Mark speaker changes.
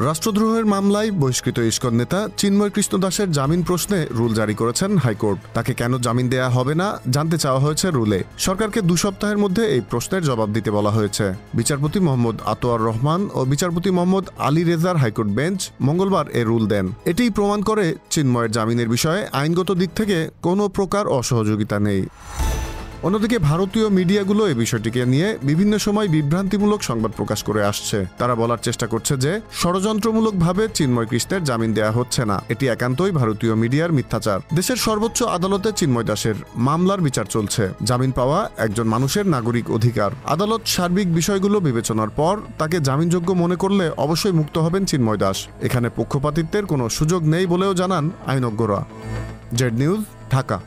Speaker 1: রাষ্ট্রদ্রোহের মামলায় বহিষ্কৃত ইস্কন নেতা চিন্ময় কৃষ্ণ দাসের জামিন প্রশ্নে রুল জারি করেছেন হাইকোর্ট। তাকে কেন জামিন দেয়া হবে না জানতে চাওয়া হয়েছে রুলে। সরকারকে 2 সপ্তাহের মধ্যে এই প্রশ্নের জবাব দিতে বলা হয়েছে। বিচারপতি মোহাম্মদ আতোয়ার রহমান ও বিচারপতি মোহাম্মদ আলী রেজার হাইকোর্ট বেঞ্চ মঙ্গলবার এ রুল দেন। এটিই প্রমাণ করে চিন্ময়ের জামিনের বিষয়ে আইনগত দিক থেকে কোনো প্রকার অসহযোগিতা নেই। অন্যদিকে ভারতীয় মিডিয়াগুলো এই বিষয়টিকে নিয়ে বিভিন্ন সময় বিভ্রান্তিমূলক সংবাদ প্রকাশ করে আসছে। তারা বলার চেষ্টা করছে যে ষড়যন্ত্রমূলকভাবে চিন্ময় কৃষ্ণের জামিন দেয়া হচ্ছে না, এটি একান্তই ভারতীয় মিডিয়ার মিথ্যাচার। দেশের সর্বোচ্চ আদালতে চিন্ময় দাসের মামলার বিচার চলছে। জামিন পাওয়া একজন মানুষের নাগরিক অধিকার। আদালত সার্বিক বিষয়গুলো বিবেচনার পর তাকে জামিনযোগ্য মনে করলে অবশ্যই মুক্ত হবেন চিন্ময় দাস। এখানে পক্ষপাতিত্বের কোনো সুযোগ নেই বলেও জানান আইনজ্ঞরা। Z news, Dhaka.